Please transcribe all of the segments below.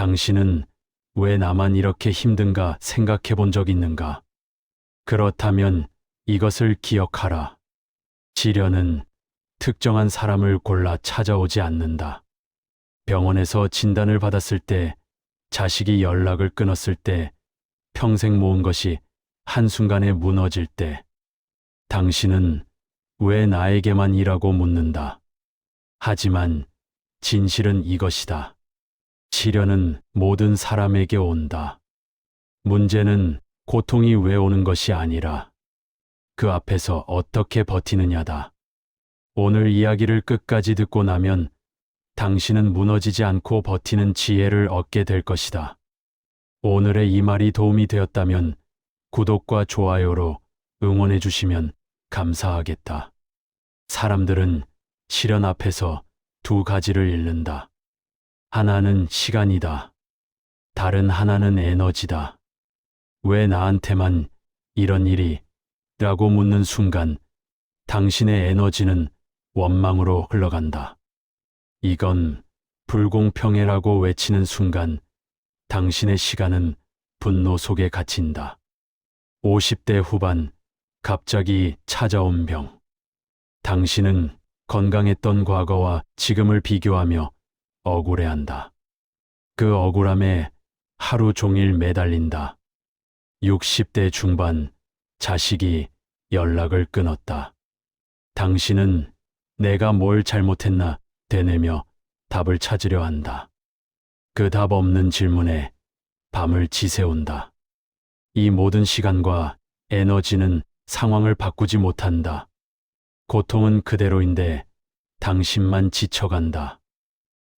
당신은 왜 나만 이렇게 힘든가 생각해 본 적 있는가? 그렇다면 이것을 기억하라. 시련은 특정한 사람을 골라 찾아오지 않는다. 병원에서 진단을 받았을 때, 자식이 연락을 끊었을 때, 평생 모은 것이 한순간에 무너질 때, 당신은 왜 나에게만 이라고 묻는다. 하지만 진실은 이것이다. 시련은 모든 사람에게 온다. 문제는 고통이 왜 오는 것이 아니라 그 앞에서 어떻게 버티느냐다. 오늘 이야기를 끝까지 듣고 나면 당신은 무너지지 않고 버티는 지혜를 얻게 될 것이다. 오늘의 이 말이 도움이 되었다면 구독과 좋아요로 응원해 주시면 감사하겠다. 사람들은 시련 앞에서 두 가지를 잃는다. 하나는 시간이다. 다른 하나는 에너지다. 왜 나한테만 이런 일이? 라고 묻는 순간 당신의 에너지는 원망으로 흘러간다. 이건 불공평해라고 외치는 순간 당신의 시간은 분노 속에 갇힌다. 50대 후반, 갑자기 찾아온 병. 당신은 건강했던 과거와 지금을 비교하며 억울해한다. 그 억울함에 하루 종일 매달린다. 60대 중반, 자식이 연락을 끊었다. 당신은 내가 뭘 잘못했나 되뇌며 답을 찾으려 한다. 그 답 없는 질문에 밤을 지새운다. 이 모든 시간과 에너지는 상황을 바꾸지 못한다. 고통은 그대로인데 당신만 지쳐간다.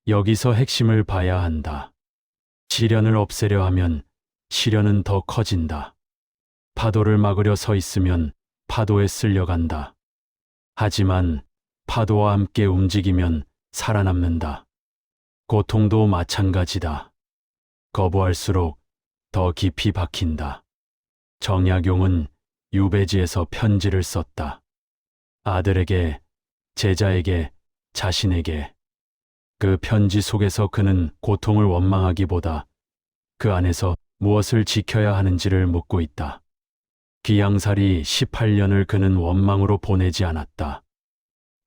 여기서 핵심을 봐야 한다. 시련을 없애려 하면 시련은 더 커진다. 파도를 막으려 서 있으면 파도에 쓸려간다. 하지만 파도와 함께 움직이면 살아남는다. 고통도 마찬가지다. 거부할수록 더 깊이 박힌다. 정약용은 유배지에서 편지를 썼다. 아들에게, 제자에게, 자신에게. 그 편지 속에서 그는 고통을 원망하기보다 그 안에서 무엇을 지켜야 하는지를 묻고 있다. 귀양살이 18년을 그는 원망으로 보내지 않았다.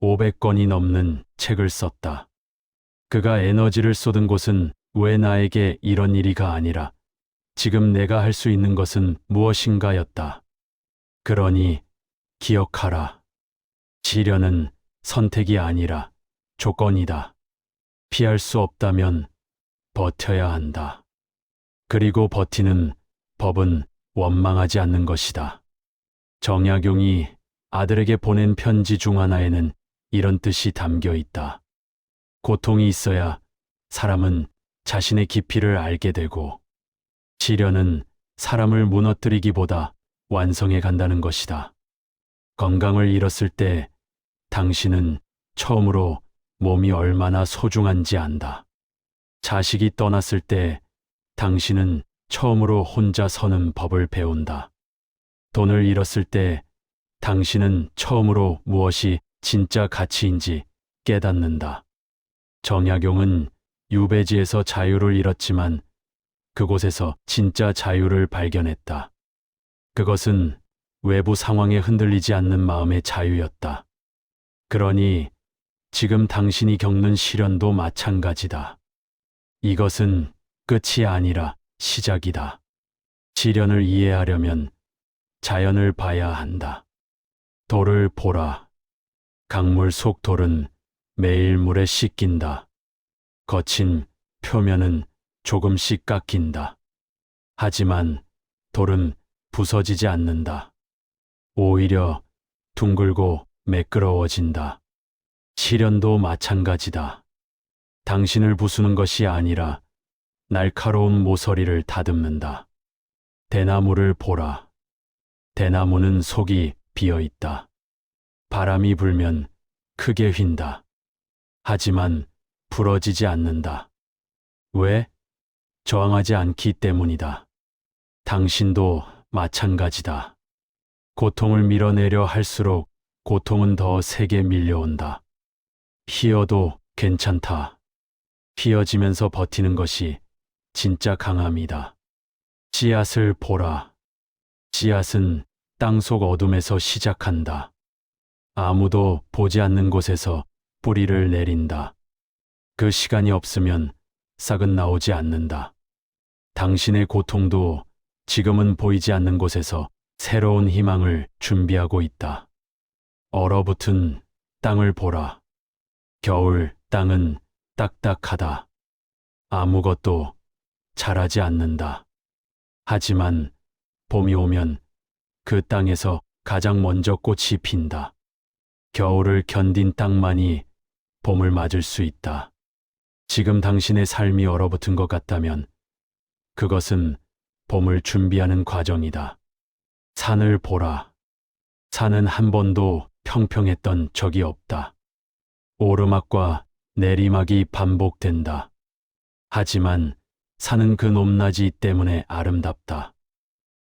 500권이 넘는 책을 썼다. 그가 에너지를 쏟은 곳은 왜 나에게 이런 일이가 아니라 지금 내가 할 수 있는 것은 무엇인가였다. 그러니 기억하라. 시련은 선택이 아니라 조건이다. 피할 수 없다면 버텨야 한다. 그리고 버티는 법은 원망하지 않는 것이다. 정약용이 아들에게 보낸 편지 중 하나에는 이런 뜻이 담겨 있다. 고통이 있어야 사람은 자신의 깊이를 알게 되고 시련은 사람을 무너뜨리기보다 완성해 간다는 것이다. 건강을 잃었을 때 당신은 처음으로 몸이 얼마나 소중한지 안다. 자식이 떠났을 때 당신은 처음으로 혼자 서는 법을 배운다. 돈을 잃었을 때 당신은 처음으로 무엇이 진짜 가치인지 깨닫는다. 정약용은 유배지에서 자유를 잃었지만 그곳에서 진짜 자유를 발견했다. 그것은 외부 상황에 흔들리지 않는 마음의 자유였다. 그러니 지금 당신이 겪는 시련도 마찬가지다. 이것은 끝이 아니라 시작이다. 시련을 이해하려면 자연을 봐야 한다. 돌을 보라. 강물 속 돌은 매일 물에 씻긴다. 거친 표면은 조금씩 깎인다. 하지만 돌은 부서지지 않는다. 오히려 둥글고 매끄러워진다. 시련도 마찬가지다. 당신을 부수는 것이 아니라 날카로운 모서리를 다듬는다. 대나무를 보라. 대나무는 속이 비어 있다. 바람이 불면 크게 휜다. 하지만 부러지지 않는다. 왜? 저항하지 않기 때문이다. 당신도 마찬가지다. 고통을 밀어내려 할수록 고통은 더 세게 밀려온다. 휘어도 괜찮다. 휘어지면서 버티는 것이 진짜 강함이다. 씨앗을 보라. 씨앗은 땅속 어둠에서 시작한다. 아무도 보지 않는 곳에서 뿌리를 내린다. 그 시간이 없으면 싹은 나오지 않는다. 당신의 고통도 지금은 보이지 않는 곳에서 새로운 희망을 준비하고 있다. 얼어붙은 땅을 보라. 겨울 땅은 딱딱하다. 아무것도 자라지 않는다. 하지만 봄이 오면 그 땅에서 가장 먼저 꽃이 핀다. 겨울을 견딘 땅만이 봄을 맞을 수 있다. 지금 당신의 삶이 얼어붙은 것 같다면 그것은 봄을 준비하는 과정이다. 산을 보라. 산은 한 번도 평평했던 적이 없다. 오르막과 내리막이 반복된다. 하지만 산은 그 높낮이 때문에 아름답다.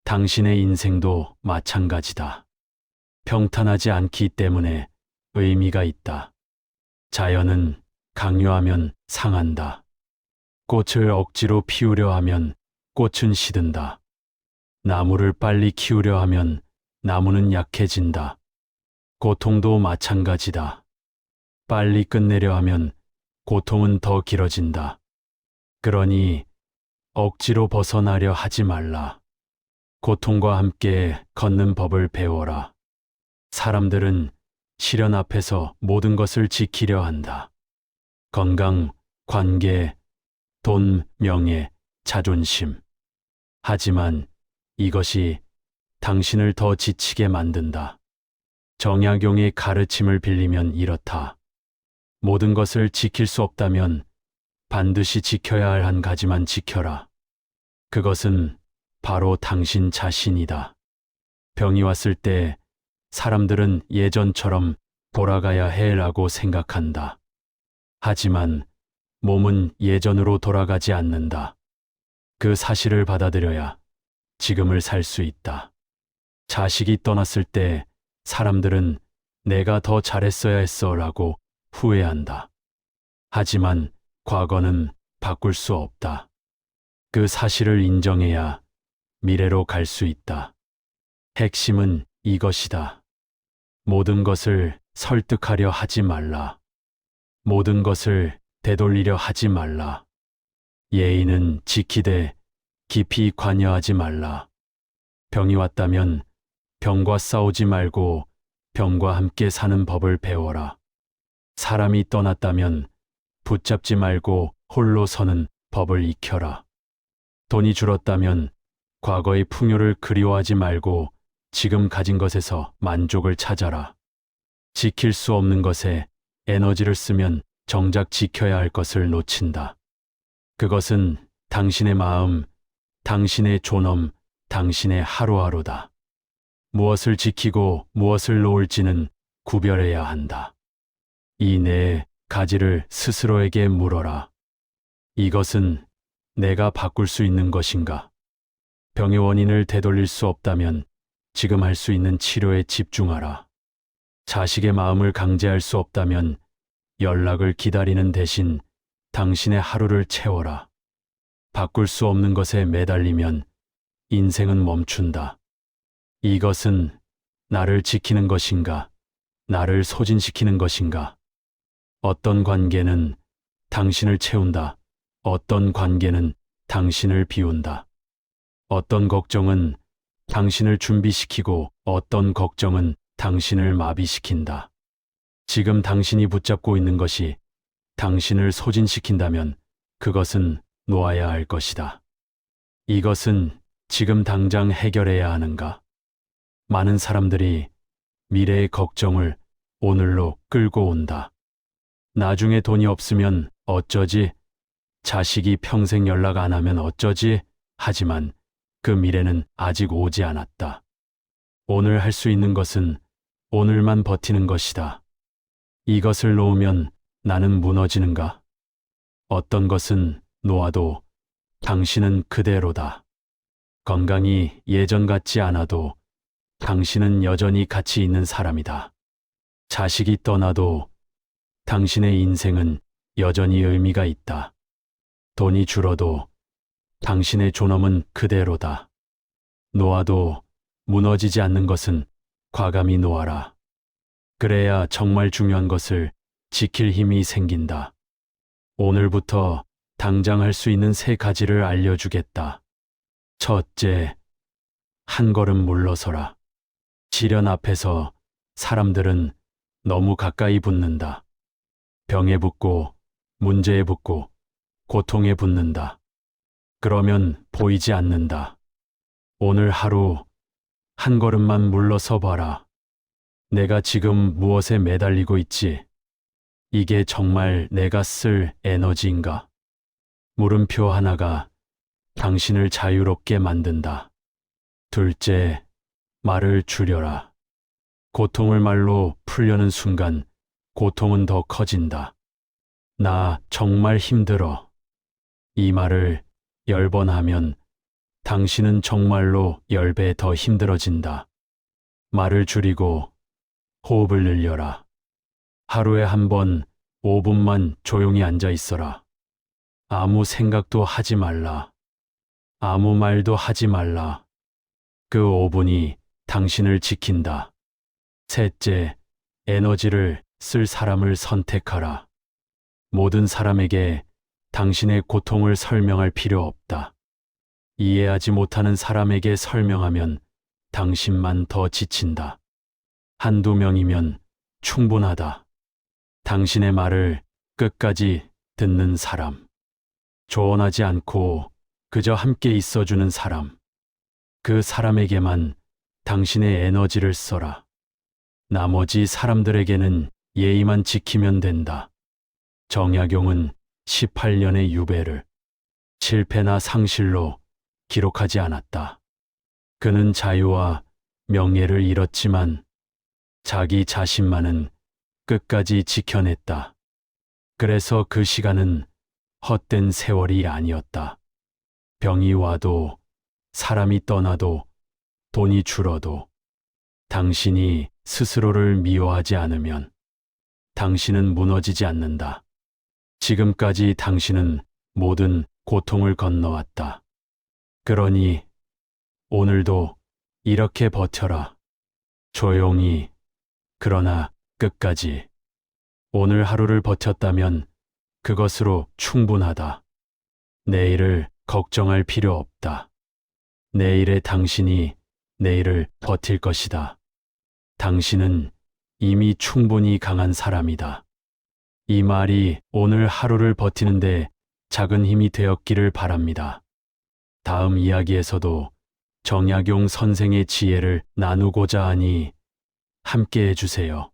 당신의 인생도 마찬가지다. 평탄하지 않기 때문에 의미가 있다. 자연은 강요하면 상한다. 꽃을 억지로 피우려 하면 꽃은 시든다. 나무를 빨리 키우려 하면 나무는 약해진다. 고통도 마찬가지다. 빨리 끝내려 하면 고통은 더 길어진다. 그러니 억지로 벗어나려 하지 말라. 고통과 함께 걷는 법을 배워라. 사람들은 시련 앞에서 모든 것을 지키려 한다. 건강, 관계, 돈, 명예, 자존심. 하지만 이것이 당신을 더 지치게 만든다. 정약용의 가르침을 빌리면 이렇다. 모든 것을 지킬 수 없다면 반드시 지켜야 할 한 가지만 지켜라. 그것은 바로 당신 자신이다. 병이 왔을 때 사람들은 예전처럼 돌아가야 해라고 생각한다. 하지만 몸은 예전으로 돌아가지 않는다. 그 사실을 받아들여야 지금을 살 수 있다. 자식이 떠났을 때 사람들은 내가 더 잘했어야 했어라고 후회한다. 하지만 과거는 바꿀 수 없다. 그 사실을 인정해야 미래로 갈 수 있다. 핵심은 이것이다. 모든 것을 설득하려 하지 말라. 모든 것을 되돌리려 하지 말라. 예의는 지키되 깊이 관여하지 말라. 병이 왔다면 병과 싸우지 말고 병과 함께 사는 법을 배워라. 사람이 떠났다면 붙잡지 말고 홀로 서는 법을 익혀라. 돈이 줄었다면 과거의 풍요를 그리워하지 말고 지금 가진 것에서 만족을 찾아라. 지킬 수 없는 것에 에너지를 쓰면 정작 지켜야 할 것을 놓친다. 그것은 당신의 마음, 당신의 존엄, 당신의 하루하루다. 무엇을 지키고 무엇을 놓을지는 구별해야 한다. 이 네 가지를 스스로에게 물어라. 이것은 내가 바꿀 수 있는 것인가? 병의 원인을 되돌릴 수 없다면 지금 할 수 있는 치료에 집중하라. 자식의 마음을 강제할 수 없다면 연락을 기다리는 대신 당신의 하루를 채워라. 바꿀 수 없는 것에 매달리면 인생은 멈춘다. 이것은 나를 지키는 것인가? 나를 소진시키는 것인가? 어떤 관계는 당신을 채운다. 어떤 관계는 당신을 비운다. 어떤 걱정은 당신을 준비시키고 어떤 걱정은 당신을 마비시킨다. 지금 당신이 붙잡고 있는 것이 당신을 소진시킨다면 그것은 놓아야 할 것이다. 이것은 지금 당장 해결해야 하는가? 많은 사람들이 미래의 걱정을 오늘로 끌고 온다. 나중에 돈이 없으면 어쩌지? 자식이 평생 연락 안 하면 어쩌지? 하지만 그 미래는 아직 오지 않았다. 오늘 할 수 있는 것은 오늘만 버티는 것이다. 이것을 놓으면 나는 무너지는가? 어떤 것은 놓아도 당신은 그대로다. 건강이 예전 같지 않아도 당신은 여전히 가치 있는 사람이다. 자식이 떠나도 당신의 인생은 여전히 의미가 있다. 돈이 줄어도 당신의 존엄은 그대로다. 놓아도 무너지지 않는 것은 과감히 놓아라. 그래야 정말 중요한 것을 지킬 힘이 생긴다. 오늘부터 당장 할 수 있는 3가지를 알려주겠다. 첫째, 한 걸음 물러서라. 시련 앞에서 사람들은 너무 가까이 붙는다. 병에 붙고, 문제에 붙고, 고통에 붙는다. 그러면 보이지 않는다. 오늘 하루 한 걸음만 물러서 봐라. 내가 지금 무엇에 매달리고 있지? 이게 정말 내가 쓸 에너지인가? 물음표 하나가 당신을 자유롭게 만든다. 둘째, 말을 줄여라. 고통을 말로 풀려는 순간 고통은 더 커진다. 나 정말 힘들어. 이 말을 10번 하면 당신은 정말로 10배 더 힘들어진다. 말을 줄이고 호흡을 늘려라. 하루에 한 번 5분만 조용히 앉아 있어라. 아무 생각도 하지 말라. 아무 말도 하지 말라. 그 5분이 당신을 지킨다. 셋째, 에너지를 쓸 사람을 선택하라. 모든 사람에게 당신의 고통을 설명할 필요 없다. 이해하지 못하는 사람에게 설명하면 당신만 더 지친다. 한두 명이면 충분하다. 당신의 말을 끝까지 듣는 사람. 조언하지 않고 그저 함께 있어주는 사람. 그 사람에게만 당신의 에너지를 써라. 나머지 사람들에게는 예의만 지키면 된다. 정약용은 18년의 유배를 실패나 상실로 기록하지 않았다. 그는 자유와 명예를 잃었지만 자기 자신만은 끝까지 지켜냈다. 그래서 그 시간은 헛된 세월이 아니었다. 병이 와도, 사람이 떠나도, 돈이 줄어도, 당신이 스스로를 미워하지 않으면 당신은 무너지지 않는다. 지금까지 당신은 모든 고통을 건너왔다. 그러니 오늘도 이렇게 버텨라. 조용히, 그러나 끝까지. 오늘 하루를 버텼다면 그것으로 충분하다. 내일을 걱정할 필요 없다. 내일의 당신이 내일을 버틸 것이다. 당신은 이미 충분히 강한 사람이다. 이 말이 오늘 하루를 버티는데 작은 힘이 되었기를 바랍니다. 다음 이야기에서도 정약용 선생의 지혜를 나누고자 하니 함께 해주세요.